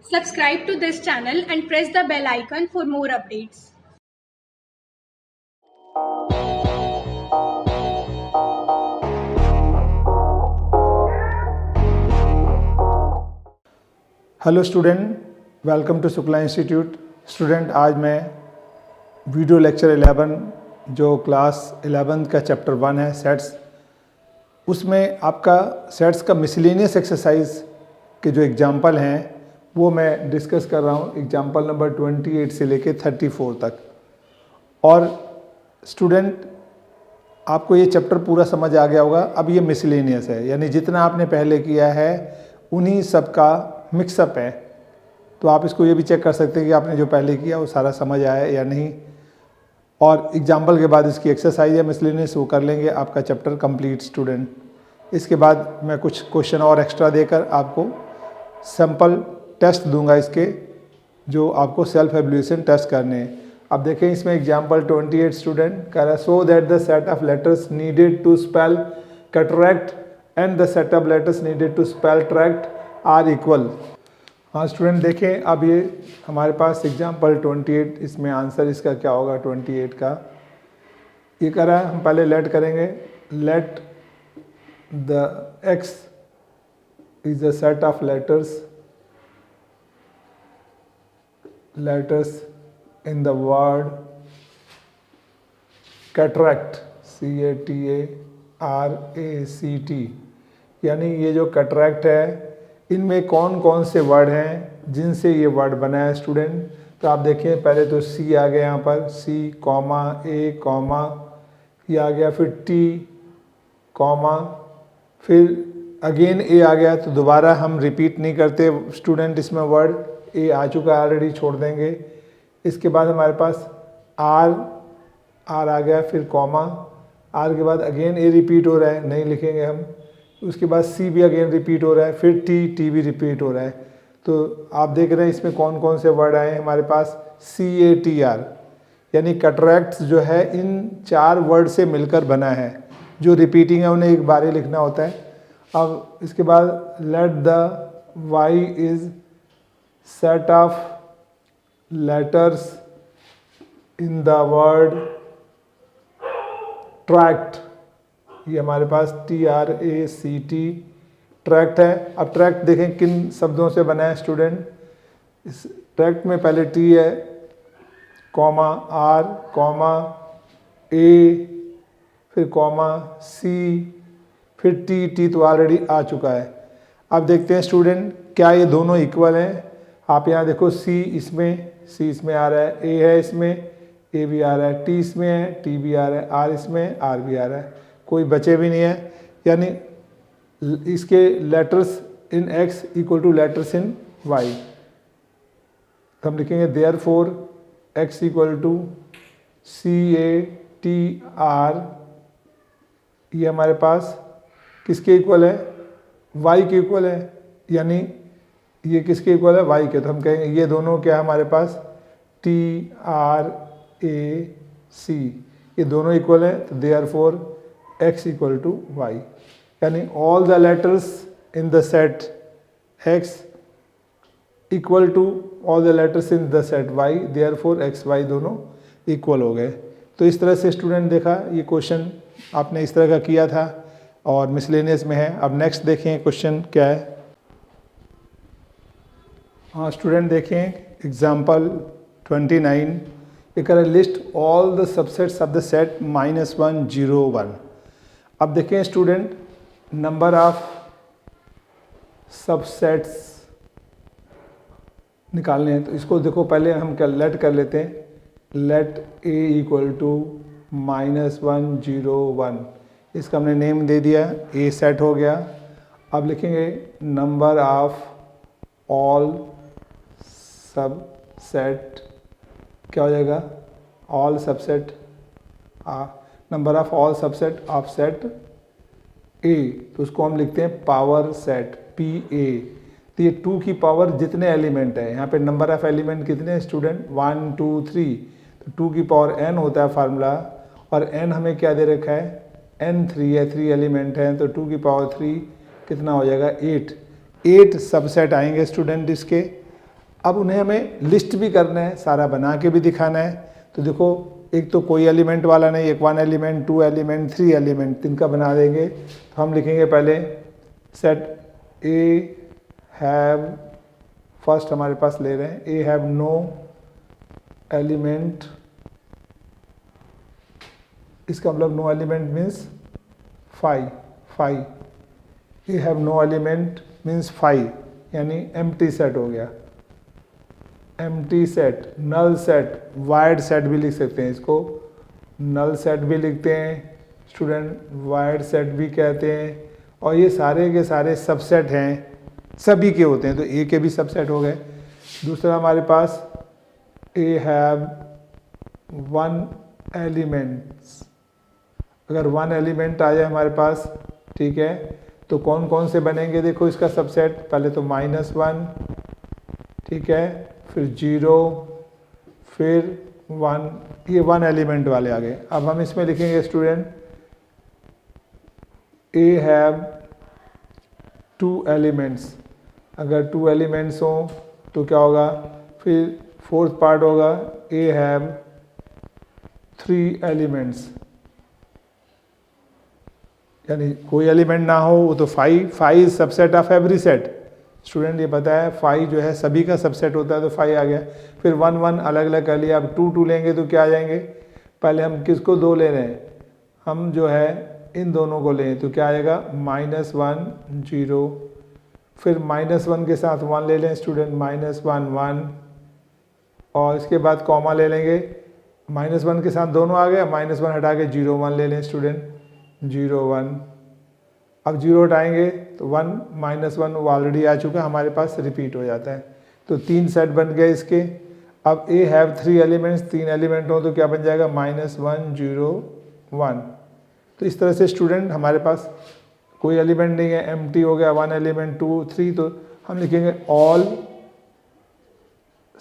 Subscribe to this channel and press the bell icon for more updates. Hello student, welcome to Shukla institute. Student, आज मैं video lecture 11 जो class 11 का chapter 1 है sets, उसमें आपका sets का मिसलेनियस एक्सरसाइज के जो एग्जाम्पल हैं वो मैं डिस्कस कर रहा हूँ। एग्जाम्पल नंबर 28 से लेके 34 तक। और स्टूडेंट, आपको ये चैप्टर पूरा समझ आ गया होगा। अब ये मिसलेनियस है, यानी जितना आपने पहले किया है उन्हीं सब का मिक्सअप है। तो आप इसको ये भी चेक कर सकते हैं कि आपने जो पहले किया वो सारा समझ आया या नहीं। और एग्जाम्पल के बाद इसकी एक्सरसाइज है मिसलेनियस, वो कर लेंगे, आपका चैप्टर कंप्लीट स्टूडेंट। इसके बाद मैं कुछ क्वेश्चन और एक्स्ट्रा देकर आपको सैम्पल टेस्ट दूंगा इसके, जो आपको सेल्फ एवल्यूएशन टेस्ट करने हैं। अब देखें इसमें एग्जाम्पल 28 स्टूडेंट कह रहा है, so that the set of letters needed to spell cataract and the set of letters needed to spell tract are equal. हाँ स्टूडेंट, देखें अब ये हमारे पास एग्जाम्पल 28, इसमें आंसर इसका क्या होगा 28 का। ये कह रहा है, हम पहले लेट करेंगे, let the x is a set of letters in the word cataract, CATARACT, यानी ये जो कैटरैक्ट है इनमें कौन कौन से वर्ड हैं जिनसे ये वर्ड बना है स्टूडेंट। तो आप देखिए, पहले तो सी आ गया यहाँ पर, सी कॉमा ए कॉमा, ये आ गया, फिर टी कॉमा, फिर अगेन ए आ गया। तो दोबारा हम रिपीट नहीं करते स्टूडेंट, इसमें वर्ड ए आ चुका है ऑलरेडी, छोड़ देंगे। इसके बाद हमारे पास आर आ गया, फिर कॉमा, आर के बाद अगेन ए रिपीट हो रहा है, नहीं लिखेंगे हम। उसके बाद सी भी अगेन रिपीट हो रहा है, फिर टी भी रिपीट हो रहा है। तो आप देख रहे हैं इसमें कौन कौन से वर्ड आए हैं हमारे पास, CATR, यानी कैटरैक्ट्स जो है इन 4 वर्ड से मिलकर बना है। जो रिपीटिंग है उन्हें एक बार ही लिखना होता है। अब इसके बाद let the Y is set of letters in the word tract, ये हमारे पास TRACT ट्रैक्ट है। अब ट्रैक्ट देखें किन शब्दों से बना है स्टूडेंट। इस ट्रैक्ट में पहले टी है, कॉमा आर, कॉमा ए, फिर कॉमा सी, फिर टी तो ऑलरेडी आ चुका है। अब देखते हैं स्टूडेंट क्या ये दोनों इक्वल हैं। आप यहाँ देखो, सी इसमें आ रहा है, ए है इसमें, ए भी आ रहा है, टी इसमें है, टी भी आ रहा है, आर इसमें, आर भी आ रहा है, कोई बचे भी नहीं है। यानी इसके letters in X equal to letters in Y. तो हम लिखेंगे therefore X equal to CATR, ये हमारे पास किसके इक्वल है, वाई के इक्वल है। यानी ये किसके इक्वल है, वाई के। तो हम कहेंगे ये दोनों क्या है हमारे पास, TRAC, ये दोनों इक्वल है। तो therefore x equal to Y, यानी all the letters in the set x equal to all the letters in the set y, therefore x y दोनों इक्वल हो गए। तो इस तरह से स्टूडेंट देखा, ये क्वेश्चन आपने इस तरह का किया था और मिसलेनियस में है। अब नेक्स्ट देखें क्वेश्चन क्या है। हाँ स्टूडेंट देखें एग्जाम्पल 29, ये कह रहा है list all the subsets of the set -1 0 1। अब देखें स्टूडेंट, नंबर ऑफ सबसेट्स निकालने हैं। तो इसको देखो, पहले हम लेट कर लेते हैं, लेट ए इक्वल टू -1 0 1। इसका हमने नेम दे दिया, ए सेट हो गया। अब लिखेंगे नंबर ऑफ ऑल सबसेट, क्या हो जाएगा, all subset, number of all subset of set ए। तो उसको हम लिखते हैं पावर सेट, PA। तो ये 2 की पावर जितने एलिमेंट है, यहाँ पे नंबर ऑफ एलिमेंट कितने हैं स्टूडेंट, 1 2 3। तो 2 की पावर n होता है फार्मूला, और n हमें क्या दे रखा है, N3 है, 3 एलिमेंट हैं। तो 2 की पावर 3 कितना हो जाएगा, 8 सबसेट आएंगे स्टूडेंट इसके। अब उन्हें हमें लिस्ट भी करना है, सारा बना के भी दिखाना है। तो देखो, एक तो कोई एलिमेंट वाला नहीं, एक 1 एलिमेंट, 2 एलिमेंट, 3 एलिमेंट, इनका बना देंगे। तो हम लिखेंगे पहले सेट ए हैव, फर्स्ट हमारे पास ले रहे हैं, ए हैव नो एलिमेंट, इसका मतलब no element means 5, A have no element means 5, यानी एम्प्टी सेट हो गया। Empty set, null set, void set भी लिख सकते हैं इसको, नल सेट भी लिखते हैं स्टूडेंट, वाइड सेट भी कहते हैं। और ये सारे के सारे सबसेट हैं, सभी के होते हैं, तो ए के भी सबसेट हो गए। दूसरा हमारे पास ए हैव 1 एलिमेंट्स, अगर 1 एलिमेंट आ जाए हमारे पास, ठीक है, तो कौन कौन से बनेंगे, देखो इसका सबसेट, पहले तो -1, ठीक है, फिर 0, फिर 1, ये 1 एलिमेंट वाले आ गए। अब हम इसमें लिखेंगे स्टूडेंट ए हैव 2 एलिमेंट्स, अगर 2 एलिमेंट्स हों तो क्या होगा, फिर फोर्थ पार्ट होगा ए हैव 3 एलिमेंट्स, यानी कोई एलिमेंट ना हो वो तो 5 is subset of every set. Student ये पता है 5 जो है सभी का सबसेट होता है, तो 5 आ गया। फिर 1 1 अलग अलग कर लिया। अब 2 2 लेंगे तो क्या आ जाएंगे, पहले हम किसको 2 ले रहे हैं, हम जो है इन दोनों को लें तो क्या आएगा -1 0, फिर -1 के साथ 1 ले लें स्टूडेंट, -1 1, और इसके बाद कॉमा ले लेंगे, -1 के साथ दोनों आ गया, -1 हटा के 0 1 ले लें स्टूडेंट, 0 1। अब 0 हटाएंगे तो 1 -1 वो ऑलरेडी आ चुका, हमारे पास रिपीट हो जाता है। तो 3 सेट बन गए इसके। अब ए हैव 3 एलिमेंट्स, 3 एलिमेंट हो तो क्या बन जाएगा -1 0 1। तो इस तरह से स्टूडेंट हमारे पास कोई एलिमेंट नहीं है, एम्प्टी हो गया, 1 एलिमेंट 2 3, तो हम लिखेंगे all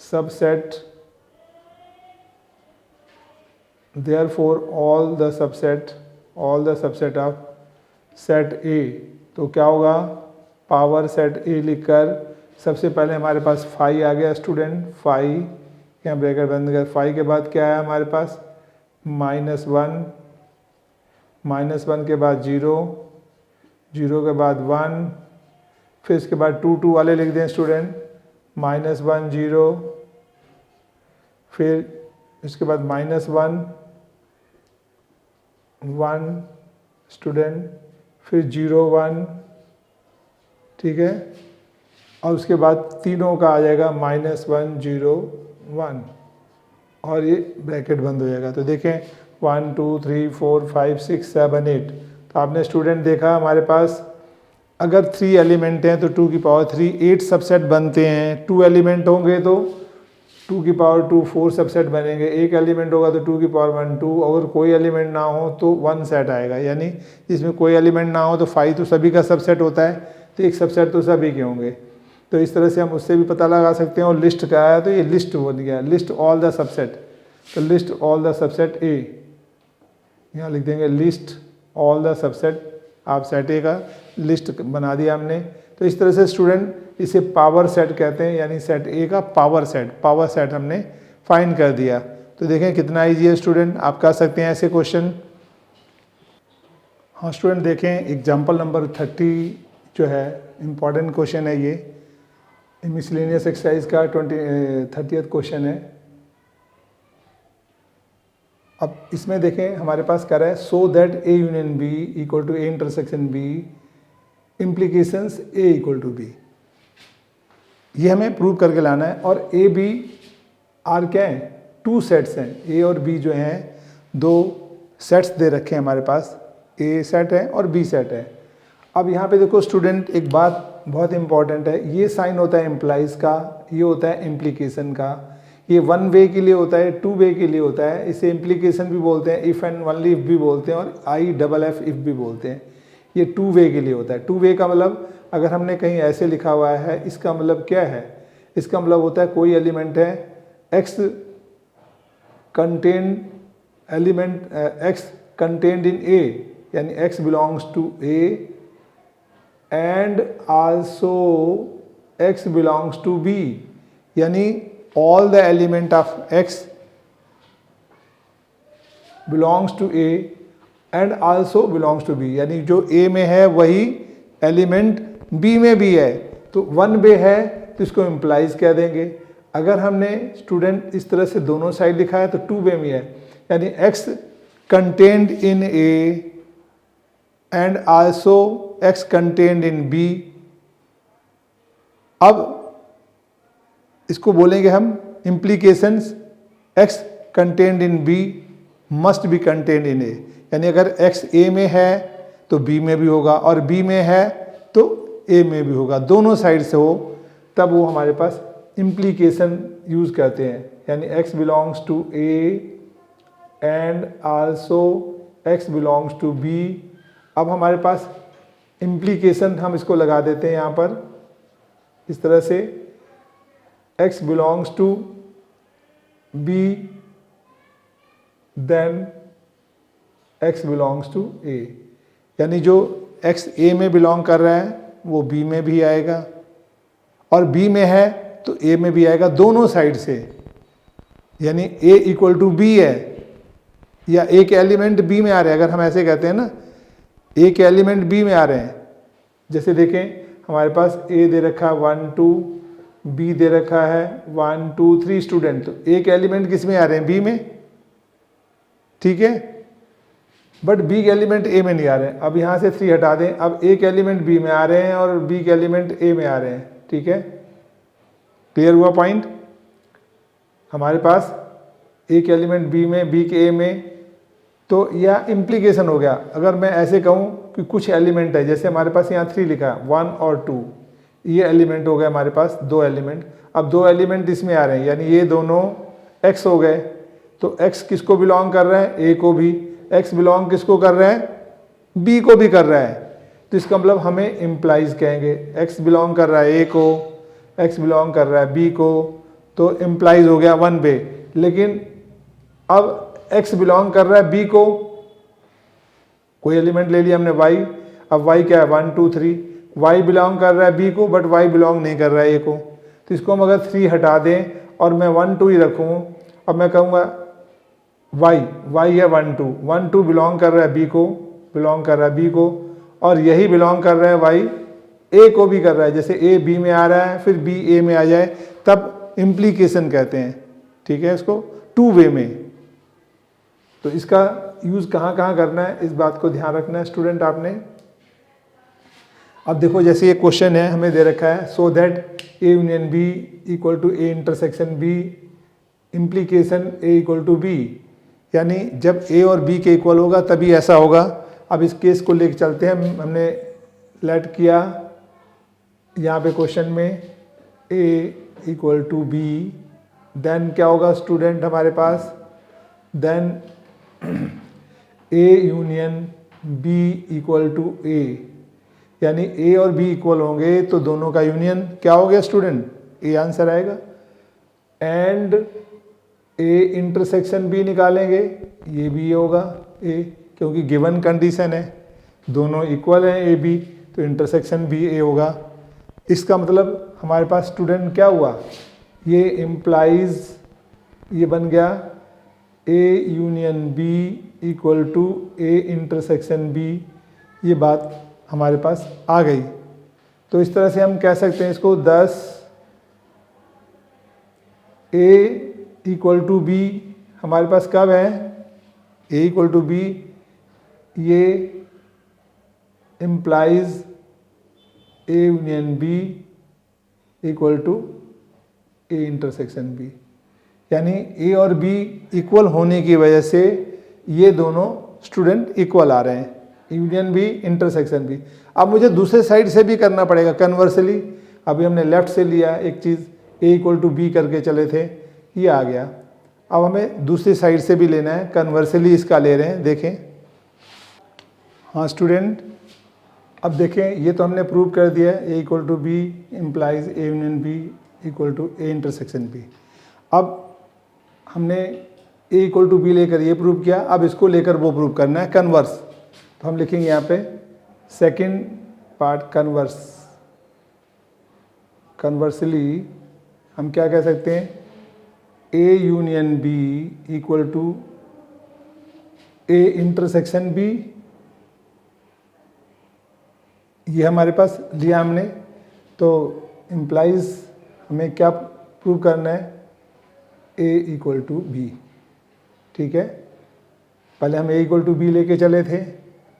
subset, therefore all the subset of set ए। तो क्या होगा, पावर सेट ए लिखकर सबसे पहले हमारे पास 5 आ गया स्टूडेंट, 5, यहाँ ब्रैकेट बंद कर, 5 के बाद क्या है हमारे पास -1 के बाद 0 0 के बाद 1, फिर इसके बाद 2 2 वाले लिख दें स्टूडेंट, -1 0, फिर इसके बाद -1 1 स्टूडेंट, फिर 0 1, ठीक है, और उसके बाद तीनों का आ जाएगा -1 0 1, और ये ब्रैकेट बंद हो जाएगा। तो देखें 1 2 3 4 5 6 7 8। तो आपने स्टूडेंट देखा हमारे पास अगर 3 एलिमेंट हैं तो 2 की पावर 3 8 सबसेट बनते हैं। 2 एलिमेंट होंगे तो 2 की पावर 2 4 सबसेट बनेंगे। एक एलिमेंट होगा तो 2 की पावर 1 2। अगर कोई एलिमेंट ना हो तो 1 सेट आएगा, यानी जिसमें कोई एलिमेंट ना हो तो 5 तो सभी का सबसेट होता है, तो एक सबसेट तो सभी के होंगे। तो इस तरह से हम उससे भी पता लगा सकते हैं। और लिस्ट का आया तो ये लिस्ट बन गया, लिस्ट ऑल द सबसेट। तो list all the subset A, यहाँ लिख देंगे लिस्ट ऑल द सबसेट आप सेट ए का लिस्ट बना दिया हमने। तो इस तरह से स्टूडेंट इसे पावर सेट कहते हैं, यानी सेट ए का पावर सेट हमने फाइंड कर दिया। तो देखें कितना ईजी है स्टूडेंट, आप कर सकते हैं ऐसे क्वेश्चन। हाँ स्टूडेंट देखें एग्जाम्पल नंबर 30 जो है इम्पॉर्टेंट क्वेश्चन है, ये मिसलेनियस एक्सरसाइज का 30th क्वेश्चन है। अब इसमें देखें हमारे पास क्या है, so that A union B equal to A intersection B, implications A equal to B, ये हमें प्रूव करके लाना है। और ए बी आर क्या है, 2 सेट्स हैं। ए और बी जो हैं 2 सेट्स दे रखे हैं हमारे पास, ए सेट है और बी सेट है। अब यहाँ पे देखो स्टूडेंट एक बात बहुत इंपॉर्टेंट है, ये साइन होता है इम्प्लाइज का, ये होता है इम्प्लीकेशन का। ये 1 वे के लिए होता है, 2 वे के लिए होता है। इसे इम्प्लीकेशन भी बोलते हैं, इफ़ एंड ओनली इफ भी बोलते हैं, और IFF इफ भी बोलते हैं। ये 2 वे के लिए होता है। 2 वे का मतलब अगर हमने कहीं ऐसे लिखा हुआ है, इसका मतलब क्या है, इसका मतलब होता है कोई एलिमेंट है x कंटेन्ड इन A, यानी x belongs to A and also x belongs to B, यानी all the element of X belongs to A and also belongs to B, यानी जो ए में है वही एलिमेंट बी में भी है। तो वन वे है तो इसको इम्प्लाइज कह देंगे। अगर हमने स्टूडेंट इस तरह से दोनों साइड लिखा है तो टू वे में है, यानी X contained in A and also X contained in B. अब इसको बोलेंगे हम implications, X contained in B must be contained in A, यानी अगर एक्स ए में है तो बी में भी होगा और बी में है तो ए में भी होगा, दोनों साइड से हो, तब वो हमारे पास इम्प्लीकेशन यूज करते हैं। यानी X belongs to A and also X belongs to B. अब हमारे पास इम्प्लीकेशन हम इसको लगा देते हैं यहाँ पर इस तरह से, X belongs to B then X belongs to A, यानी जो एक्स ए में बिलोंग कर रहा है वो बी में भी आएगा और बी में है तो ए में भी आएगा, दोनों साइड से। यानी ए इक्वल टू बी है या ए के एलिमेंट बी में आ रहे हैं, अगर हम ऐसे कहते हैं ना ए के एलिमेंट बी में आ रहे हैं। जैसे देखें हमारे पास ए दे रखा है 1 2, बी दे रखा है 1 2 3 स्टूडेंट, तो ए के एलिमेंट किस में आ रहे हैं? बी में, ठीक है, बट बी के एलिमेंट ए में नहीं आ रहे हैं। अब यहाँ से 3 हटा दें, अब ए के एलिमेंट बी में आ रहे हैं और बी के एलिमेंट ए में आ रहे हैं, ठीक है, क्लियर हुआ पॉइंट। हमारे पास ए के एलिमेंट बी में, बी के ए में, तो यह इम्प्लीकेशन हो गया। अगर मैं ऐसे कहूँ कि कुछ एलिमेंट है, जैसे हमारे पास यहाँ 3 लिखा है 1 और 2, ये एलिमेंट हो गए हमारे पास 2 एलिमेंट। अब 2 एलिमेंट इसमें आ रहे हैं, यानी ये दोनों x हो गए। तो x किसको बिलोंग कर रहा है? a को भी। x बिलोंग किसको कर रहा है? b को भी कर रहा है। तो इसका मतलब हमें इम्प्लाइज कहेंगे, x बिलोंग कर रहा है a को, x बिलोंग कर रहा है b को, तो इम्प्लाइज हो गया 1 वे। लेकिन अब x बिलोंग कर रहा है b को, कोई एलिमेंट ले लिया हमने y, अब y क्या है 1 2 3, y बिलोंग कर रहा है b को बट y बिलोंग नहीं कर रहा है a को। तो इसको हम अगर 3 हटा दें और मैं 1 2 ही रखूँ, अब मैं कहूँगा y है 1 2 बिलोंग कर रहा है b को, बिलोंग कर रहा है b को, और यही बिलोंग कर रहा है y a को भी कर रहा है। जैसे a b में आ रहा है फिर b a में आ जाए तब इम्प्लीकेशन कहते हैं, ठीक है, इसको 2 वे में। तो इसका यूज़ कहाँ कहाँ करना है इस बात को ध्यान रखना है स्टूडेंट आपने। अब देखो जैसे ये क्वेश्चन है हमें दे रखा है, so that A union B equal to A intersection B, implication A equal to B, यानी जब ए और बी के इक्वल होगा तभी ऐसा होगा। अब इस केस को लेकर चलते हैं, हमने लेट किया यहाँ पे क्वेश्चन में A equal to B, then क्या होगा स्टूडेंट हमारे पास, then A union B equal to A, यानी ए और बी इक्वल होंगे तो दोनों का यूनियन क्या हो गया स्टूडेंट? ए आंसर आएगा। एंड ए इंटरसेक्शन बी निकालेंगे, ये भी होगा ए, क्योंकि गिवन कंडीशन है दोनों इक्वल हैं ए बी, तो इंटरसेक्शन बी ए होगा। इसका मतलब हमारे पास स्टूडेंट क्या हुआ, ये इम्प्लाइज, ये बन गया A union B equal to A intersection B, ये बात हमारे पास आ गई। तो इस तरह से हम कह सकते हैं इसको 10 ए इक्वल टू बी हमारे पास कब है, ए इक्वल टू बी, ये implies A union B equal to A intersection B, यानी ए और बी इक्वल होने की वजह से ये दोनों स्टूडेंट इक्वल आ रहे हैं, यूनियन बी इंटरसेक्शन बी। अब मुझे दूसरे साइड से भी करना पड़ेगा कन्वर्सली। अभी हमने लेफ्ट से लिया एक चीज़, ए इक्वल टू बी करके चले थे, ये आ गया। अब हमें दूसरी साइड से भी लेना है, कन्वर्सली इसका ले रहे हैं, देखें। हाँ स्टूडेंट, अब देखें ये तो हमने प्रूव कर दिया है, A equal to B implies A union B equal to A intersection B. अब हमने ए इक्वल टू बी लेकर ये प्रूव किया, अब इसको लेकर वो प्रूव करना है कन्वर्स। तो हम लिखेंगे यहाँ पे सेकंड पार्ट कन्वर्स, कन्वर्सली हम क्या कह सकते हैं, A union B equal to A intersection B. ये हमारे पास लिया हमने, तो इम्प्लाइज हमें क्या प्रूव करना है, ए इक्वल टू बी। ठीक है, पहले हम ए इक्वल टू बी लेके चले थे,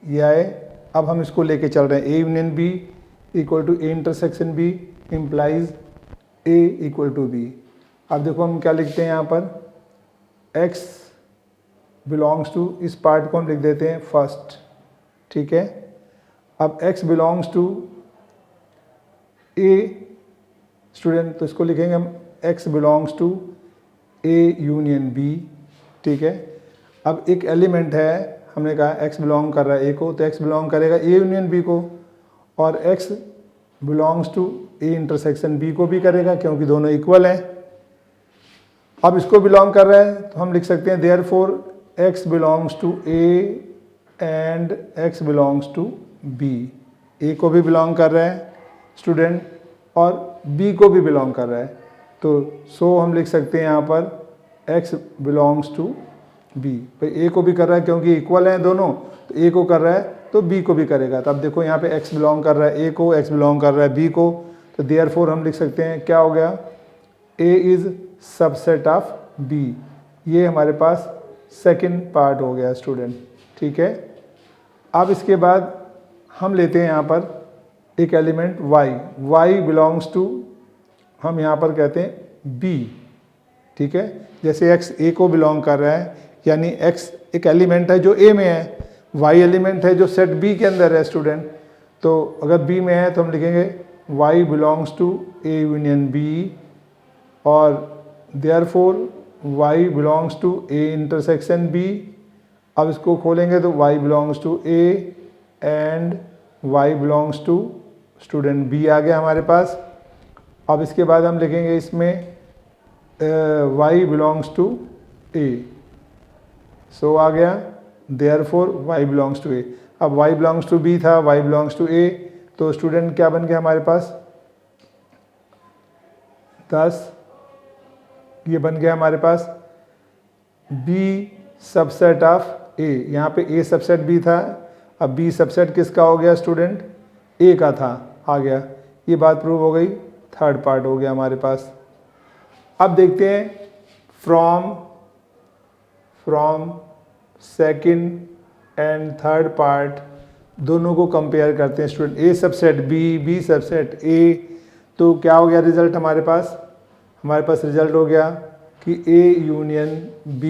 ये आए, अब हम इसको लेके चल रहे हैं A union B equal to A intersection B implies A equal to B. अब देखो हम क्या लिखते हैं यहाँ पर, x बिलोंग्स टू, इस पार्ट को हम लिख देते हैं फर्स्ट। ठीक है, अब x belongs to A student, तो इसको लिखेंगे हम x belongs to A union B. ठीक है, अब एक एलिमेंट है, हमने कहा x बिलोंग कर रहा है ए को, तो x बिलोंग करेगा ए यूनियन बी को, और x belongs to A intersection B को भी करेगा, क्योंकि दोनों इक्वल हैं। अब इसको बिलोंग कर रहा है, तो हम लिख सकते हैं therefore x belongs to A and x belongs to B. A को भी बिलोंग कर रहा है स्टूडेंट, और b को भी बिलोंग कर रहा है, तो सो हम लिख सकते हैं यहाँ पर x बिलोंग्स टू b। भाई ए को भी कर रहा है क्योंकि इक्वल हैं दोनों, तो ए को कर रहा है तो b को भी करेगा। तो अब देखो यहाँ पे x बिलोंग कर रहा है ए को, x बिलोंग कर रहा है b को, तो देयरफॉर हम लिख सकते हैं क्या हो गया, a is subset of b। ये हमारे पास सेकंड पार्ट हो गया स्टूडेंट। ठीक है, अब इसके बाद हम लेते हैं यहाँ पर एक एलिमेंट y बिलोंग्स टू, हम यहाँ पर कहते हैं b। ठीक है, जैसे x a को बिलोंग कर रहा है, यानी x एक एलिमेंट है जो a में है, y एलिमेंट है जो सेट b के अंदर है स्टूडेंट। तो अगर b में है तो हम लिखेंगे y belongs to a union b, और therefore y belongs to a intersection b। अब इसको खोलेंगे तो y belongs to a and y belongs to student b आ गया हमारे पास। अब इसके बाद हम लिखेंगे इसमें y belongs to a, so आ गया therefore y belongs to a। अब y बिलोंग्स टू b था, y बिलोंग्स टू a, तो स्टूडेंट क्या बन गया हमारे पास 10। ये बन गया हमारे पास b सबसेट ऑफ a। यहाँ पे a सबसेट b था, अब b सबसेट किसका हो गया स्टूडेंट, a का था, आ गया। ये बात प्रूव हो गई, थर्ड पार्ट हो गया हमारे पास। अब देखते हैं from second and third part, दोनों को कंपेयर करते हैं student, a subset b, b subset a। तो क्या हो गया रिजल्ट हमारे पास, रिजल्ट हो गया कि a union b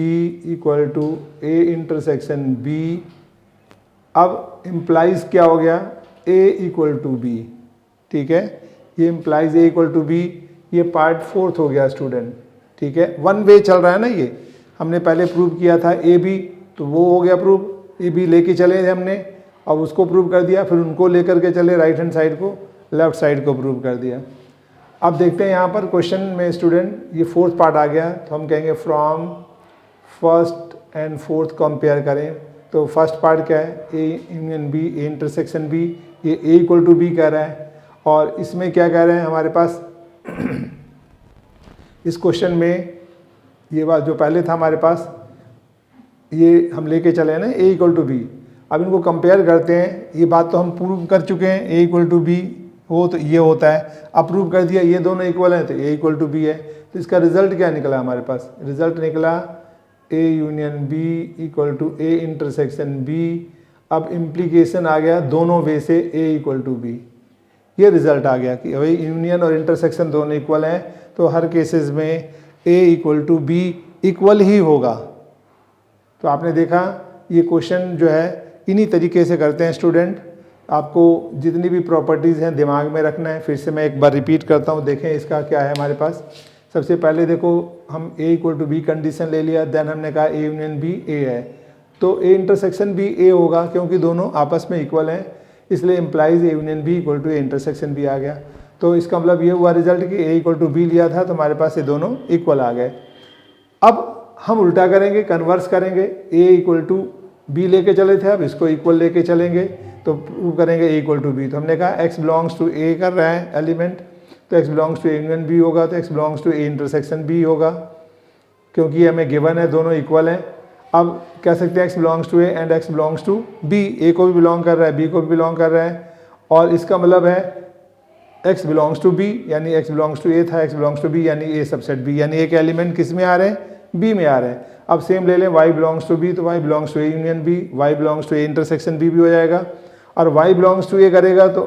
equal to a intersection b। अब इम्प्लाइज क्या हो गया, a इक्वल टू b। ठीक है, ये implies a equal to b, ये पार्ट फोर्थ हो गया स्टूडेंट। ठीक है, वन वे चल रहा है ना, ये हमने पहले प्रूव किया था ए बी, तो वो हो गया प्रूव, ए बी लेके चले हमने, अब उसको प्रूव कर दिया, फिर उनको लेकर के चले राइट हैंड साइड को, लेफ्ट साइड को प्रूव कर दिया। अब देखते हैं यहाँ पर क्वेश्चन में स्टूडेंट, ये फोर्थ पार्ट आ गया, तो हम कहेंगे from first and fourth compare करें। तो फर्स्ट पार्ट क्या है, A union B, A intersection B, ये ए इक्वल टू बी कह रहा है, और इसमें क्या कह रहे हैं हमारे पास इस क्वेश्चन में ये बात जो पहले था हमारे पास, ये हम लेके चले हैं ना ए इक्वल टू बी। अब इनको कंपेयर करते हैं, ये बात तो हम प्रूव कर चुके हैं, ए इक्वल टू बी हो तो ये होता है, अब प्रूव कर दिया ये दोनों इक्वल हैं तो ए इक्वल टू बी है। तो इसका रिजल्ट क्या निकला हमारे पास, रिजल्ट निकला A union B equal to A intersection B. अब इम्प्लीकेशन आ गया दोनों वे से ए इक्वल टू बी, ये रिजल्ट आ गया कि भाई यूनियन और इंटरसेक्शन दोनों इक्वल हैं, तो हर केसेस में A equal to B equal ही होगा। तो आपने देखा ये क्वेश्चन जो है इन्हीं तरीके से करते हैं स्टूडेंट। आपको जितनी भी प्रॉपर्टीज़ हैं दिमाग में रखना है। फिर से मैं एक बार रिपीट करता हूँ, देखें इसका क्या है हमारे पास। सबसे पहले देखो हम ए इक्वल टू बी कंडीशन ले लिया, देन हमने कहा ए यूनियन बी ए है, तो ए इंटरसेक्शन बी ए होगा क्योंकि दोनों आपस में इक्वल हैं, इसलिए implies A union B equal to A intersection B आ गया। तो इसका मतलब ये हुआ रिजल्ट कि ए इक्वल टू बी लिया था तो हमारे पास ये दोनों इक्वल आ गए। अब हम उल्टा करेंगे, कन्वर्स करेंगे, ए इक्वल टू बी लेके चले थे, अब इसको इक्वल लेके चलेंगे तो प्रूव करेंगे ए इक्वल टू बी। तो हमने कहा एक्स बिलोंग्स टू ए कर रहा है एलिमेंट, तो x belongs to A union B होगा, तो x belongs to A intersection B होगा, क्योंकि ये हमें गिवन है, दोनों इक्वल हैं। अब कह सकते हैं x belongs to A and x belongs to B, A को भी बिलोंग कर रहा है, बी को भी बिलोंग कर रहा है, और इसका मतलब है x बिलोंग्स टू बी, यानी x बिलोंग्स टू ए था, x बिलोंग्स टू बी यानी a सबसेट b, यानी एक एलिमेंट किस में आ रहे हैं, b में आ रहे हैं। अब सेम ले लें y बिलोंग्स टू b, तो y belongs to A union b, y belongs to A intersection b भी हो जाएगा, और y बिलोंग्स टू a करेगा तो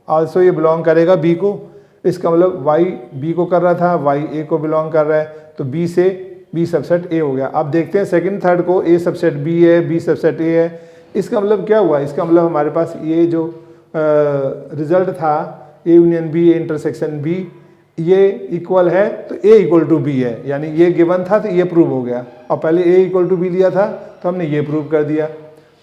आल्सो ये बिलोंग करेगा b को, इसका मतलब y b को कर रहा था, y a को बिलोंग कर रहा है, तो b से b सबसेट a हो गया। अब देखते हैं सेकंड थर्ड को, a सबसेट b है, b सबसेट a है, इसका मतलब क्या हुआ, इसका मतलब हमारे पास ये जो रिजल्ट था a union b, a intersection b, ये इक्वल है तो a इक्वल टू b है, यानी ये गिवन था तो ये प्रूव हो गया, और पहले a इक्वल टू b लिया था तो हमने ये प्रूव कर दिया,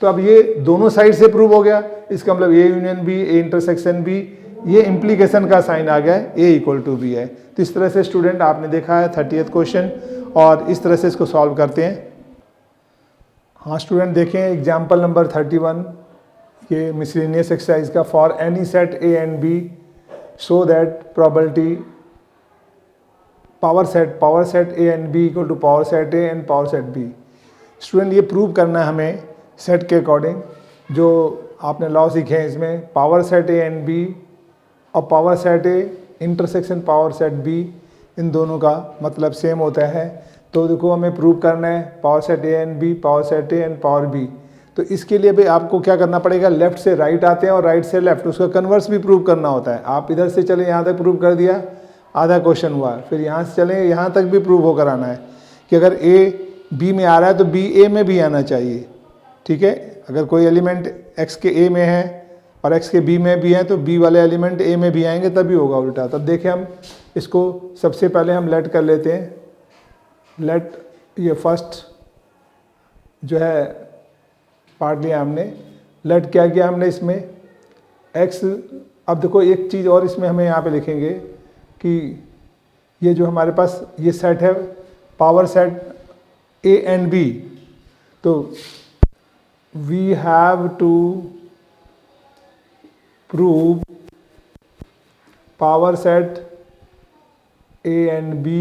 तो अब ये दोनों साइड से प्रूव हो गया, इसका मतलब a union b, a intersection b, ये इम्प्लीकेशन का साइन आ गया है, a इक्वल टू b है। तो इस तरह से स्टूडेंट आपने देखा है 30th क्वेश्चन, और इस तरह से इसको सॉल्व करते हैं। हाँ स्टूडेंट देखें एग्जाम्पल नंबर 31, ये मिसलेनियस एक्सरसाइज का, for any set a and b show that probability power set a and b equal to power set a and power set b। Student ये प्रूव करना है हमें सेट के according, जो आपने law सीखे हैं इसमें, power set a and b और power set a intersection power set b, इन दोनों का मतलब सेम होता है। तो देखो हमें प्रूव करना है power set a and b, power set a and power b, तो इसके लिए भी आपको क्या करना पड़ेगा, लेफ्ट से राइट आते हैं और राइट से लेफ्ट, उसका कन्वर्स भी प्रूव करना होता है। आप इधर से चले यहाँ तक प्रूव कर दिया, आधा क्वेश्चन हुआ, फिर यहाँ से चले यहाँ तक भी प्रूव होकर आना है कि अगर a b में आ रहा है तो b a में भी आना चाहिए, ठीक है। अगर कोई एलिमेंट x के a में है और x के b में भी है तो b वाले एलिमेंट a में भी आएंगे, तभी होगा उल्टा। तब देखें हम इसको सबसे पहले हम लेट कर लेते हैं, लेट ये फर्स्ट जो है पार्ट लिया हमने, लेट क्या किया हमने इसमें x। अब देखो एक चीज़ और इसमें हमें यहाँ पे लिखेंगे कि ये जो हमारे पास ये सेट है power set a and b, तो we have to prove power set a and b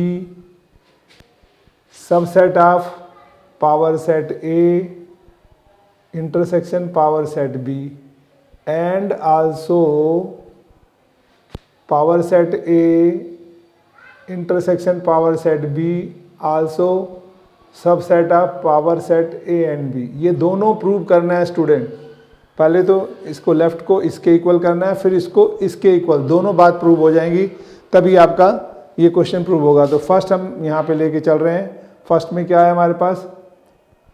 subset of power set a intersection power set b and also power set a intersection power set b also subset of power set a and b। ये दोनों prove करना है student, पहले तो इसको left को इसके equal करना है, फिर इसको इसके इक्वल, दोनों बात प्रूव हो जाएंगी तभी आपका ये क्वेश्चन प्रूव होगा। तो फर्स्ट हम यहाँ पे लेके चल रहे हैं, फर्स्ट में क्या है हमारे पास,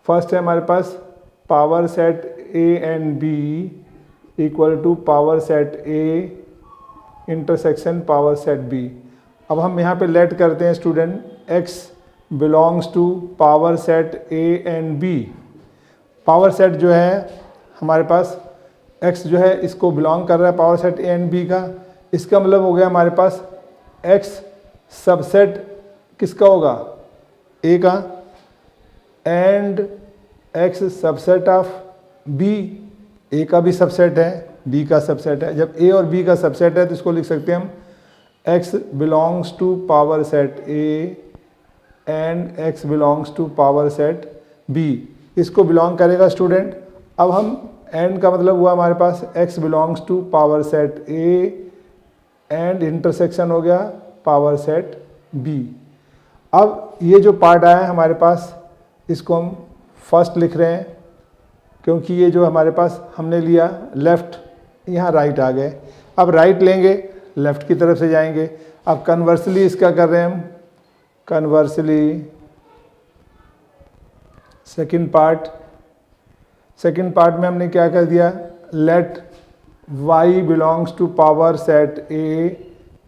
फर्स्ट है हमारे पास power set a and b equal to power set a intersection power set b। अब हम यहाँ पे लेट करते हैं student x belongs to power set a and b। Power set जो है हमारे पास x जो है इसको बिलोंग कर रहा है power set a and b का, इसका मतलब हो गया हमारे पास x सबसेट किसका होगा, a का, and x subset of b, a का भी सबसेट है, b का सबसेट है। जब a और b का सबसेट है तो इसको लिख सकते हैं हम x belongs to power set a and x belongs to power set b, इसको बिलोंग करेगा स्टूडेंट। अब हम एंड का मतलब हुआ हमारे पास x belongs to power set a and intersection हो गया पावर सेट b। अब ये जो पार्ट आया है हमारे पास, इसको हम फर्स्ट लिख रहे हैं क्योंकि ये जो हमारे पास हमने लिया लेफ़्ट, यहाँ राइट आ गए। अब राइट लेंगे लेफ़्ट की तरफ से जाएंगे। अब कन्वर्सली इसका कर रहे हैं हम, कन्वर्सली सेकंड पार्ट में हमने क्या कर दिया, let y belongs to power set a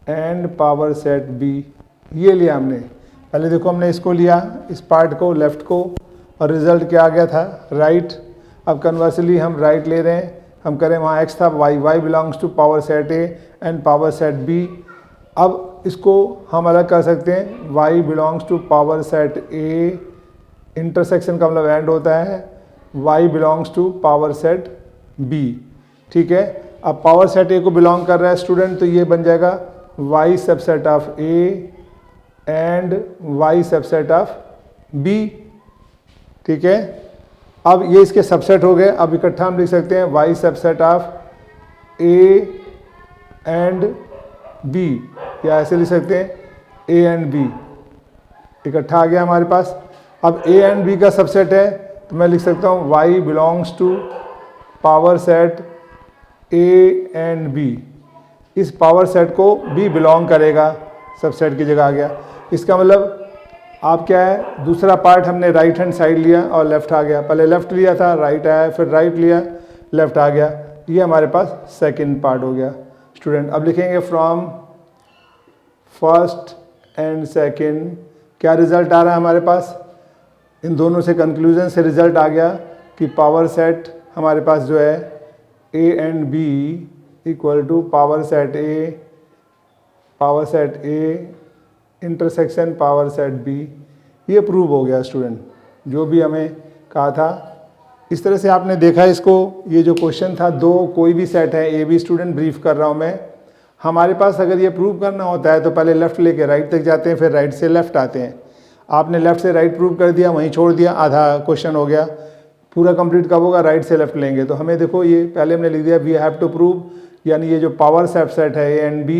and power set b, ये लिया हमने। पहले देखो हमने इसको लिया, इस पार्ट को, लेफ़्ट को, और रिजल्ट क्या आ गया था, राइट। अब कन्वर्सली हम राइट ले रहे हैं, हम करें वहाँ x था, y belongs to power set a and power set b। अब इसको हम अलग कर सकते हैं, y belongs to power set a, intersection का मतलब एंड होता है, y belongs to power set b, ठीक है। अब पावर सेट a को बिलोंग कर रहा है स्टूडेंट, तो ये बन जाएगा y subset of A and y subset of B। ठीक है, अब ये इसके सबसेट हो गए। अब इकट्ठा हम लिख सकते हैं y subset of A and B, या ऐसे लिख सकते हैं A एंड B। इकट्ठा आ गया हमारे पास। अब A एंड B का सबसेट है तो मैं लिख सकता हूँ y belongs to power set A and B। इस पावर सेट को B बिलोंग करेगा, सबसेट की जगह आ गया। इसका मतलब आप क्या है, दूसरा पार्ट हमने राइट हैंड साइड लिया और लेफ्ट आ गया। पहले लेफ्ट लिया था, राइट आया, फिर राइट लिया, लेफ्ट आ गया। ये हमारे पास सेकंड पार्ट हो गया स्टूडेंट। अब लिखेंगे फ्रॉम फर्स्ट एंड सेकंड क्या रिजल्ट आ रहा है हमारे पास। इन दोनों से कंक्लूजन से रिजल्ट आ गया कि पावर सेट हमारे पास जो है A and B equal to power set A intersection power set B। ये प्रूव हो गया स्टूडेंट, जो भी हमें कहा था। इस तरह से आपने देखा इसको। ये जो क्वेश्चन था, दो कोई भी सेट है A B, स्टूडेंट ब्रीफ कर रहा हूँ मैं। हमारे पास अगर ये प्रूव करना होता है तो पहले लेफ़्ट लेके राइट तक जाते हैं, फिर राइट से लेफ़्ट आते हैं। आपने लेफ़्ट से राइट प्रूव कर दिया, वहीं छोड़ दिया, आधा क्वेश्चन हो गया। पूरा कंप्लीट कब होगा, राइट से लेफ़्ट लेंगे। तो हमें देखो, ये पहले हमने लिख दिया वी हैव टू प्रूव, यानी ये जो पावर सबसेट है A एंड B,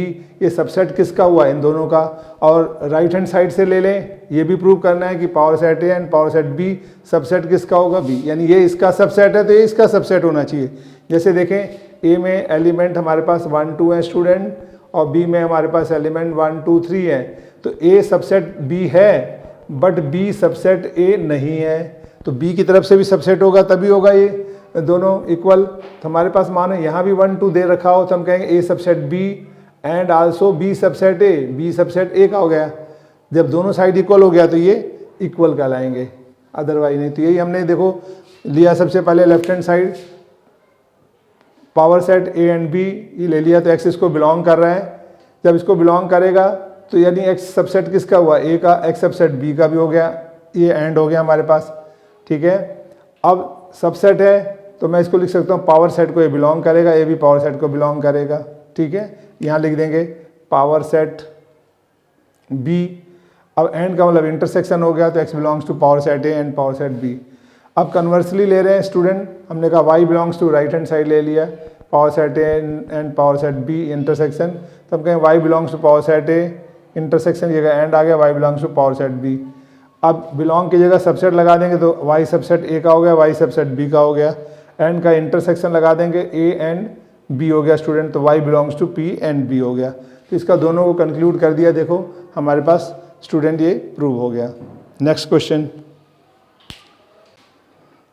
ये सबसेट किसका हुआ, इन दोनों का। और राइट हैंड साइड से ले लें, ये भी प्रूव करना है कि power set A and power set B subset किसका होगा, B। यानी ये इसका सबसेट है तो ये इसका सबसेट होना चाहिए। जैसे देखें, A में एलिमेंट हमारे पास 1 2 है स्टूडेंट, और B में हमारे पास एलिमेंट 1 2 3 है। तो A सबसेट B है बट B सबसेट A नहीं है। तो B की तरफ से भी सबसेट होगा तभी होगा ये दोनों इक्वल। तो हमारे पास मानो यहाँ भी 1 2 दे रखा हो तो हम कहेंगे A subset B and also B subset A। B subset A का हो गया। जब दोनों साइड इक्वल हो गया तो ये इक्वल कहलाएंगे, अदरवाइज नहीं। तो यही हमने देखो लिया, सबसे पहले left hand side power set A and B ये ले लिया, तो X इसको बिलोंग कर रहा है। जब इसको बिलोंग करेगा तो यानी X सबसेट किसका हुआ, A का, X सबसेट B का भी हो गया। ये एंड हो गया हमारे पास। ठीक है, अब सबसेट है तो मैं इसको लिख सकता हूँ पावर सेट को ये बिलोंग करेगा, ये भी पावर सेट को बिलोंग करेगा। ठीक है, यहाँ लिख देंगे पावर सेट B। अब एंड का मतलब इंटरसेक्शन हो गया, तो X belongs to power set A and power set B। अब कन्वर्सली ले रहे हैं स्टूडेंट, हमने कहा Y belongs to right hand side ले लिया, power set A and power set B intersection. तो हम कहें Y belongs to power set A intersection, ये एंड आ गया, Y belongs to power set B। अब बिलोंग की जगह सबसेट लगा देंगे तो Y सबसेट A का हो गया, Y सबसेट B का हो गया। एंड का इंटरसेक्शन लगा देंगे, A एंड B हो गया स्टूडेंट, तो Y belongs to P and B हो गया। तो इसका दोनों को कंक्लूड कर दिया। देखो हमारे पास स्टूडेंट ये प्रूव हो गया। Next question.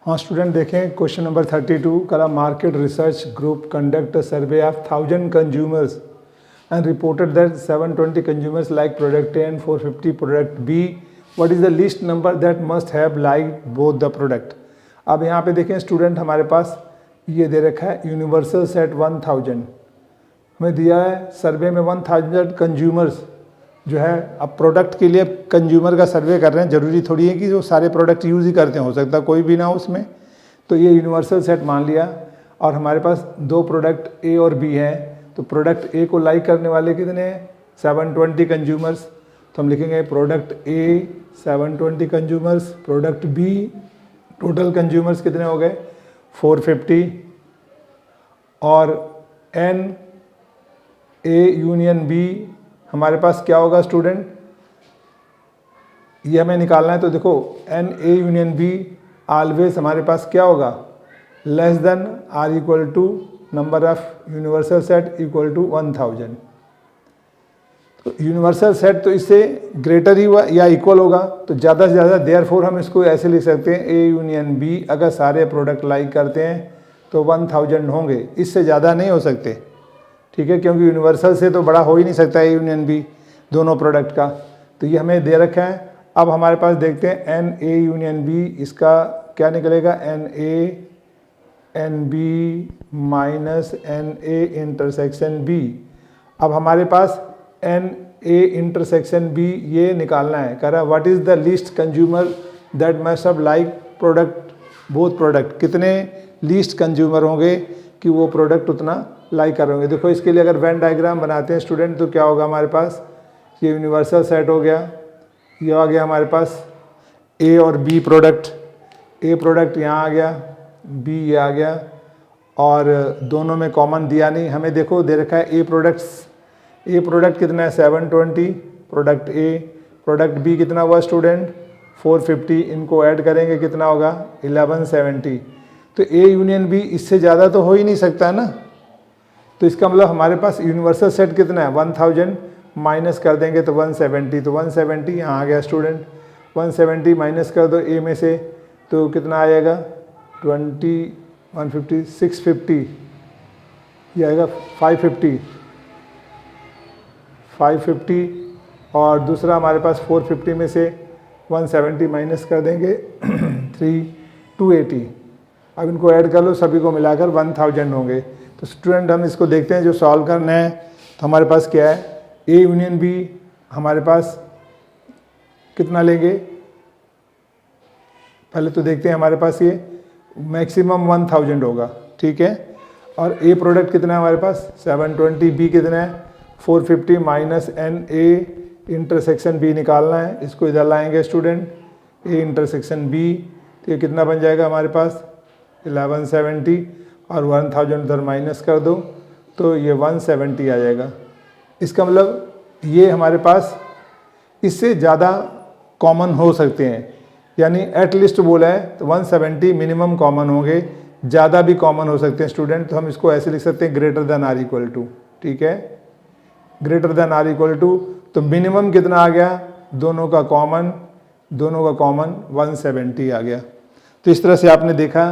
हाँ स्टूडेंट देखें, क्वेश्चन नंबर 32 करा market research group conduct a survey of 1000 consumers and reported that 720 consumers like product A and 450 product B. What is the least number that must have liked both the product? अब यहाँ पे देखें student, हमारे पास ये दे रखा है universal set 1000, हमें दिया है सर्वे में 1000 कंज्यूमर्स जो है। अब प्रोडक्ट के लिए कंज्यूमर का सर्वे कर रहे हैं, ज़रूरी थोड़ी है कि जो सारे प्रोडक्ट यूज़ ही करते हैं, हो सकता है कोई भी ना हो उसमें। तो ये यूनिवर्सल सेट मान लिया, और हमारे पास दो प्रोडक्ट A और B हैं। तो प्रोडक्ट A को लाइक करने वाले कितने हैं, 720 कंज्यूमर्स। तो हम लिखेंगे product A 720 consumers, product B total consumers कितने हो गए 450, और N A यूनियन B हमारे पास क्या होगा स्टूडेंट, ये हमें निकालना है। तो देखो N A union B always हमारे पास क्या होगा, less than or equal to number of universal set equal to 1000। तो यूनिवर्सल सेट तो इससे ग्रेटर ही हुआ या इक्वल होगा, तो ज़्यादा से ज़्यादा देयरफॉर हम इसको ऐसे लिख सकते हैं A यूनियन B अगर सारे प्रोडक्ट लाइक करते हैं तो 1000 होंगे, इससे ज़्यादा नहीं हो सकते। ठीक है, क्योंकि यूनिवर्सल से तो बड़ा हो ही नहीं सकता A यूनियन B दोनों प्रोडक्ट का। तो ये हमें दे रखा है। अब हमारे पास देखते हैं N A यूनियन B, इसका क्या निकलेगा, N A N B minus N A intersection B। अब हमारे पास N A इंटरसेक्शन B ये निकालना है। कह रहा है what is the least consumer that must have like product both product, कितने लीस्ट कंज्यूमर होंगे कि वो प्रोडक्ट उतना लाइक कर होंगे। देखो इसके लिए अगर वेन डायग्राम बनाते हैं स्टूडेंट तो क्या होगा हमारे पास, ये यूनिवर्सल सेट हो गया, ये आ गया हमारे पास ए और बी प्रोडक्ट, ए प्रोडक्ट यहाँ आ गया, बी ये आ गया, और दोनों में कॉमन दिया नहीं हमें। देखो दे रखा है ए प्रोडक्ट कितना है 720, प्रोडक्ट ए, प्रोडक्ट बी कितना हुआ स्टूडेंट 450, इनको ऐड करेंगे कितना होगा 1170। तो ए यूनियन बी इससे ज़्यादा तो हो ही नहीं सकता है ना, तो इसका मतलब हमारे पास यूनिवर्सल सेट कितना है 1000 माइनस कर देंगे तो 170, तो 170 यहाँ आ गया स्टूडेंट, 170 माइनस कर दो ए में से तो कितना आ जाएगा 20, 150, 650, ये आएगा 550 और दूसरा हमारे पास 450 में से 170 माइनस कर देंगे 280। अब इनको ऐड कर लो, सभी को मिलाकर 1000 होंगे। तो स्टूडेंट हम इसको देखते हैं जो सॉल्व करना है। तो हमारे पास क्या है, ए यूनियन बी हमारे पास कितना लेंगे, पहले तो देखते हैं हमारे पास ये मैक्सिमम 1000 होगा, ठीक है। और ए प्रोडक्ट कितना है हमारे पास 720, बी कितना है 450 minus N, A intersection B निकालना है, इसको इधर लाएंगे स्टूडेंट, ए इंटरसेक्शन बी, तो ये कितना बन जाएगा हमारे पास 1170 और 1000 उधर माइनस कर दो तो ये 170 आ जाएगा। इसका मतलब ये हमारे पास इससे ज़्यादा कॉमन हो सकते हैं, यानी एट लिस्ट बोला है तो 170 मिनिमम कॉमन होंगे, ज़्यादा भी कॉमन हो सकते हैं स्टूडेंट। तो हम इसको ऐसे लिख सकते हैं greater than or equal to, ठीक है, greater than or equal to. तो मिनिमम कितना आ गया, दोनों का कॉमन 170 आ गया। तो इस तरह से आपने देखा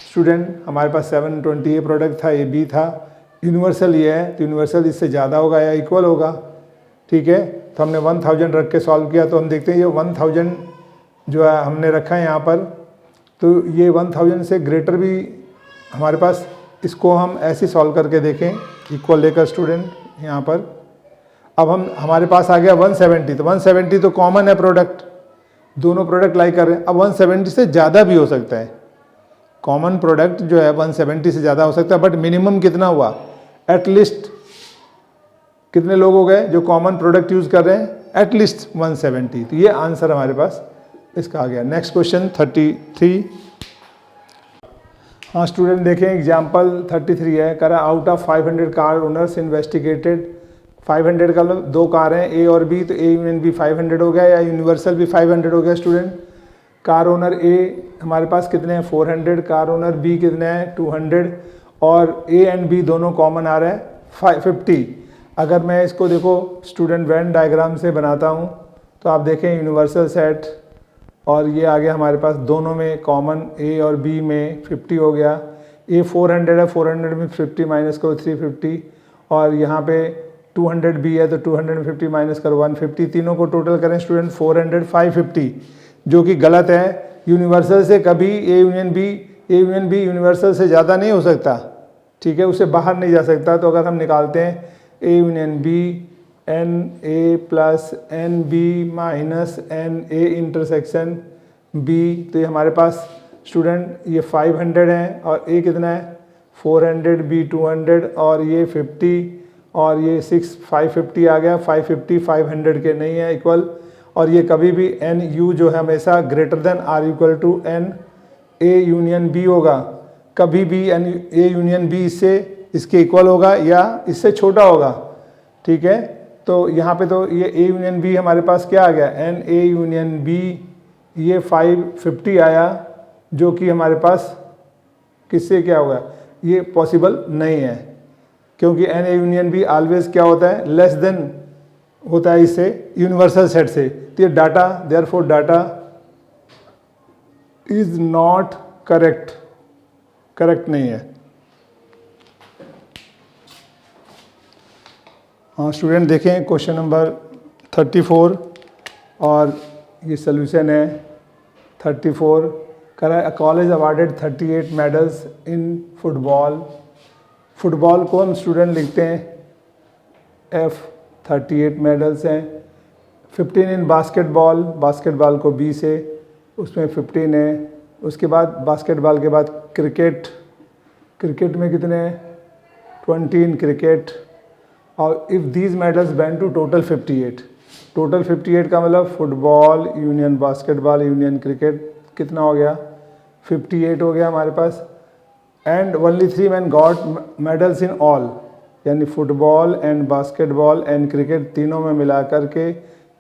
स्टूडेंट हमारे पास 720 ए प्रोडक्ट था, ए बी था, यूनिवर्सल ये है तो यूनिवर्सल इससे ज़्यादा होगा या इक्वल होगा, ठीक है। तो हमने 1000 रख के सॉल्व किया, तो हम देखते हैं ये 1000 जो है हमने रखा है यहाँ पर, तो ये 1000 से ग्रेटर भी हमारे पास, इसको हम ऐसे सॉल्व करके देखें इक्वल लेकर स्टूडेंट यहाँ पर। अब हमारे पास आ गया 170, तो 170 तो कॉमन है प्रोडक्ट, दोनों प्रोडक्ट लाइक कर रहे हैं। अब 170 से ज़्यादा भी हो सकता है, कॉमन प्रोडक्ट जो है 170 से ज़्यादा हो सकता है, बट मिनिमम कितना हुआ, एटलीस्ट कितने लोग हो गए जो कॉमन प्रोडक्ट यूज़ कर रहे हैं, एटलीस्ट 170। तो ये आंसर हमारे पास इसका आ गया। Next question 33। हाँ स्टूडेंट देखें एग्जाम्पल 33 है, कह रहा out of 500 car owners investigated, 500 का मतलब दो कार हैं ए और बी, तो ए यूनियन बी 500 हो गया या यूनिवर्सल भी 500 हो गया स्टूडेंट। कार ओनर ए हमारे पास कितने हैं 400, कार ओनर बी कितने हैं 200 और ए एंड बी दोनों कॉमन आ रहा है 550। अगर मैं इसको देखो स्टूडेंट वेन डायग्राम से बनाता हूँ तो आप देखें यूनिवर्सल सेट और ये आ गया हमारे पास, दोनों में कॉमन ए और बी में 50 हो गया, ए 400 है, 400 में 50 माइनस करो 350 और यहाँ पे 200 बी है तो 200 में 50 माइनस करो 150, तीनों को टोटल करें स्टूडेंट 400 550, जो कि गलत है। यूनिवर्सल से कभी ए यूनियन बी यूनिवर्सल से ज़्यादा नहीं हो सकता, ठीक है, उससे बाहर नहीं जा सकता। तो अगर हम निकालते हैं A union B N A plus N B minus N A intersection B, तो ये हमारे पास स्टूडेंट ये 500 है और ए कितना है 400, बी 200 और ये 50 और ये 550 आ गया, 550 500 के नहीं है इक्वल। और ये कभी भी एन यू जो है हमेशा greater than or equal to N A union B होगा, कभी भी एन ए यूनियन बी इससे इसके इक्वल होगा या इससे छोटा होगा, ठीक है। तो यहाँ पे तो ये ए यूनियन बी हमारे पास क्या आ गया एन ए यूनियन बी, ये 550 आया जो कि हमारे पास किससे क्या होगा, ये पॉसिबल नहीं है क्योंकि N A union B always क्या होता है लेस देन होता है इससे यूनिवर्सल सेट से। तो ये data therefore data is not correct नहीं है। हाँ स्टूडेंट देखें क्वेश्चन नंबर 34 और ये सोल्यूशन है 34। करा a college awarded 38 medals in football, football को हम स्टूडेंट लिखते हैं एफ, 38 मेडल्स हैं। 15 इन बास्केटबॉल, बास्केटबॉल को बी से उसमें 15 है। उसके बाद बास्केटबॉल के बाद क्रिकेट क्रिकेट में कितने हैं 20 इन क्रिकेट, और if these medals band to total 58, total 58 का मतलब football union basketball union cricket कितना हो गया 58 हो गया हमारे पास। And only 3 man got medals in all, यानी football and basketball and cricket तीनों में मिला करके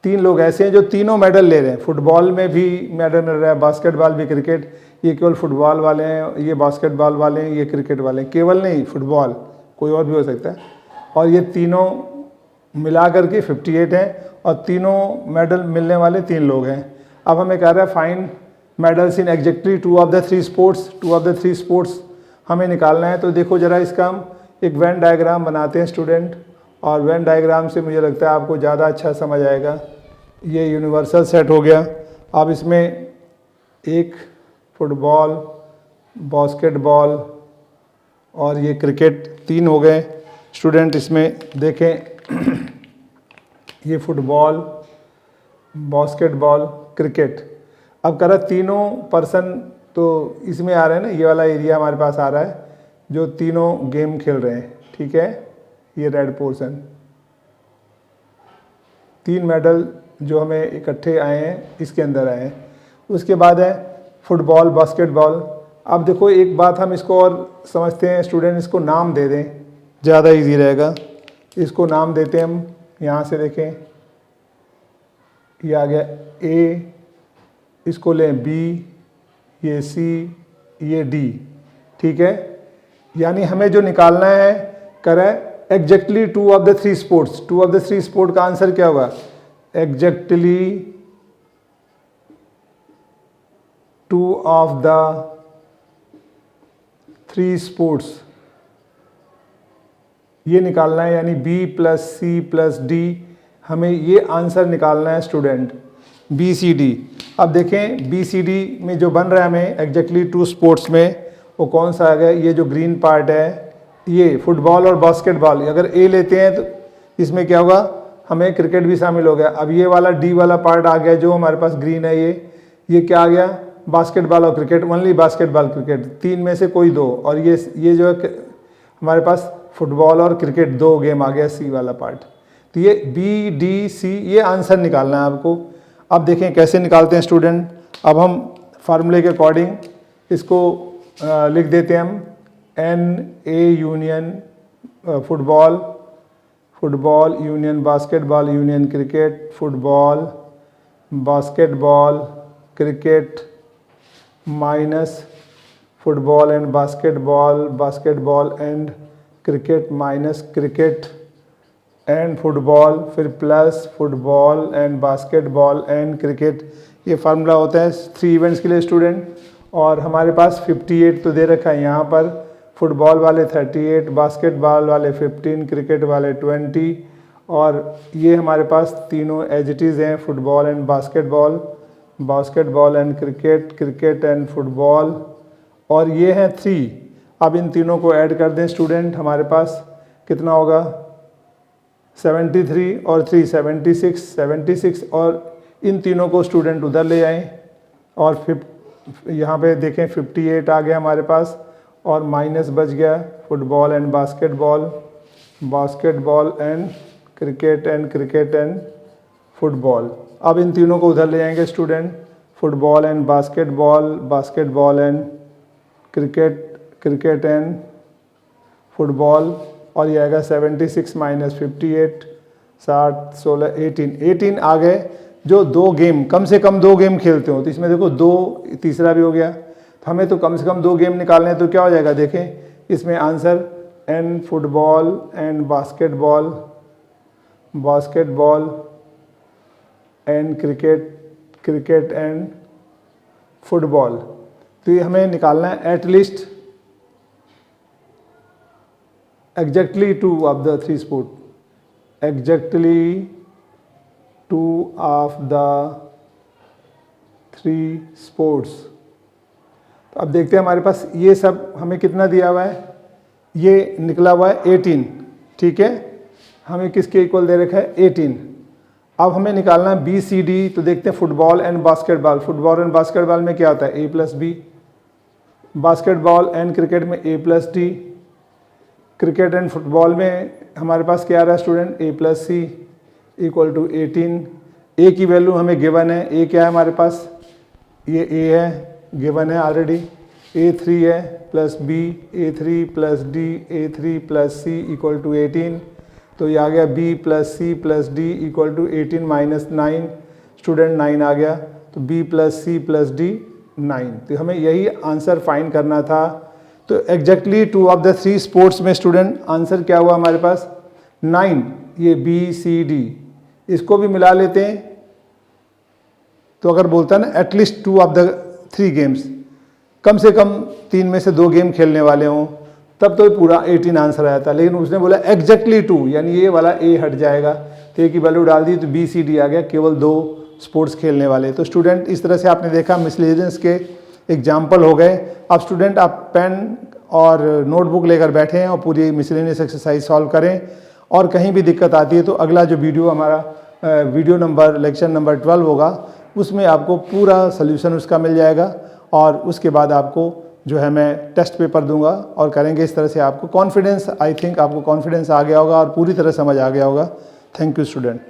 3 लोग ऐसे हैं जो तीनों मेडल ले रहे हैं। फुटबॉल में भी मेडल मिल रहा है, बास्केटबॉल भी, क्रिकेट, ये केवल फुटबॉल वाले हैं, ये बास्केटबॉल वाले हैं, ये क्रिकेट वाले हैं, केवल नहीं फुटबॉल, कोई और भी हो सकता है। और ये तीनों मिला करके 58 हैं और तीनों मेडल मिलने वाले 3 लोग हैं। अब हमें कह रहा है find medals in exactly 2 of the 3 sports, 2 of the 3 sports हमें निकालना है। तो देखो ज़रा इसका हम एक वेन डायग्राम बनाते हैं स्टूडेंट, और वेन डायग्राम से मुझे लगता है आपको ज़्यादा अच्छा समझ आएगा। ये यूनिवर्सल सेट हो गया। अब इसमें एक फुटबॉल, बास्केटबॉल और ये क्रिकेट 3 हो गए स्टूडेंट। इसमें देखें ये फुटबॉल, बास्केटबॉल, क्रिकेट। अब करा तीनों पर्सन तो इसमें आ रहे हैं ना, ये वाला एरिया हमारे पास आ रहा है जो तीनों गेम खेल रहे हैं, ठीक है, ये रेड पोर्शन। 3 मेडल जो हमें इकट्ठे आए हैं इसके अंदर आए हैं। उसके बाद है फुटबॉल, बास्केटबॉल। अब देखो एक बात हम इसको और समझते हैं स्टूडेंट, इसको नाम दे दें, ज़्यादा इजी रहेगा। इसको नाम देते हैं हम, यहाँ से देखें ये आ गया ए, इसको लें बी, ये सी, ये डी, ठीक है। यानी हमें जो निकालना है करें exactly 2 of the 3 sports. 2 of the 3 sport का आंसर क्या होगा एग्जैक्टली 2 ऑफ द 3 स्पोर्ट्स, ये निकालना है। यानी B plus C plus D, हमें ये आंसर निकालना है स्टूडेंट, बी सी डी। अब देखें बी सी डी में जो बन रहा है हमें एग्जैक्टली 2 स्पोर्ट्स में, वो कौन सा आ गया, ये जो ग्रीन पार्ट है ये फुटबॉल और बास्केटबॉल। अगर ए लेते हैं तो इसमें क्या होगा, हमें क्रिकेट भी शामिल हो गया। अब ये वाला डी वाला पार्ट आ गया जो हमारे पास ग्रीन है, ये क्या आ गया बास्केटबॉल और क्रिकेट, ओनली बास्केटबॉल क्रिकेट, 3 में से कोई 2। और ये जो है हमारे पास फुटबॉल और क्रिकेट 2 गेम आ गया, सी वाला पार्ट। तो ये बी डी सी, ये आंसर निकालना है आपको। अब देखें कैसे निकालते हैं स्टूडेंट। अब हम फार्मूले के अकॉर्डिंग इसको लिख देते हैं हम, N A union football, football union basketball union cricket, football basketball cricket minus football and basketball, basketball and cricket minus cricket and football, फिर plus football and basketball and cricket. ये फार्मूला होता है 3 events के लिए student. और हमारे पास 58 तो दे रखा है यहाँ पर, फुटबॉल वाले 38, बास्केटबॉल वाले 15, क्रिकेट वाले 20, और ये हमारे पास तीनों एज इट इज़ हैं, football and basketball, basketball and cricket, cricket and football, और ये हैं 3। अब इन तीनों को ऐड कर दें स्टूडेंट, हमारे पास कितना होगा 73 और 3 76, और इन तीनों को स्टूडेंट उधर ले आएँ। और फिर यहाँ पे देखें 58 आ गया हमारे पास, और माइनस बच गया football and basketball, basketball and cricket and football. अब इन तीनों को उधर ले जाएंगे student, football and basketball, basketball and cricket and football, और ये आएगा 76 माइनस 58, 60, 16, 18 आ गए। जो 2 गेम, कम से कम 2 गेम खेलते हो, तो इसमें देखो 2, तीसरा भी हो गया। तो हमें तो कम से कम 2 गेम निकालने हैं, तो क्या हो जाएगा देखें इसमें answer, N football and basketball, basketball and cricket and football. तो ये हमें निकालना है at least exactly 2 of the 3 sport, exactly 2 of the 3 sports. तो अब देखते हैं हमारे पास ये सब हमें कितना दिया हुआ है, ये निकला हुआ है 18, ठीक है, हमें किसके इक्वल दे रखा है 18। अब हमें निकालना है बी सी डी। तो देखते हैं football and basketball, football and basketball में क्या होता है A plus B, basketball and cricket में A+D, क्रिकेट एंड फुटबॉल में हमारे पास क्या आ रहा है स्टूडेंट, A+C = 18। ए की वैल्यू हमें गिवन है, ए क्या है हमारे पास, ये ए है, गिवन है ऑलरेडी। A3 है plus B, A3 + D, A3 + C = 18। तो ये आ गया B + C + D = 18 - 9, स्टूडेंट 9 आ गया। तो B + C + D 9। तो हमें यही आंसर फाइंड करना था। तो एग्जैक्टली 2 ऑफ द 3 स्पोर्ट्स में स्टूडेंट आंसर क्या हुआ हमारे पास 9। ये B C D इसको भी मिला लेते हैं, तो अगर बोलता ना एटलीस्ट 2 ऑफ द 3 गेम्स, कम से कम 3 में से 2 गेम खेलने वाले हों, तब तो पूरा 18 आंसर आया था। लेकिन उसने बोला एग्जैक्टली 2, यानी ये वाला ए हट जाएगा। तो ए की वैल्यू डाल दी तो B C D आ गया, केवल 2 स्पोर्ट्स खेलने वाले। तो स्टूडेंट इस तरह से आपने देखा मिसलेनियस के एग्जाम्पल हो गए। अब स्टूडेंट आप पेन और नोटबुक लेकर बैठे हैं और पूरी मिसलेनियस एक्सरसाइज सॉल्व करें। और कहीं भी दिक्कत आती है तो अगला जो वीडियो हमारा लेक्चर नंबर 12 होगा, उसमें आपको पूरा सोल्यूशन उसका मिल जाएगा। और उसके बाद आपको जो है मैं टेस्ट पेपर दूंगा और करेंगे इस तरह से। आपको कॉन्फिडेंस, आई थिंक आपको कॉन्फिडेंस आ गया होगा और पूरी तरह समझ आ गया होगा। Thank you student.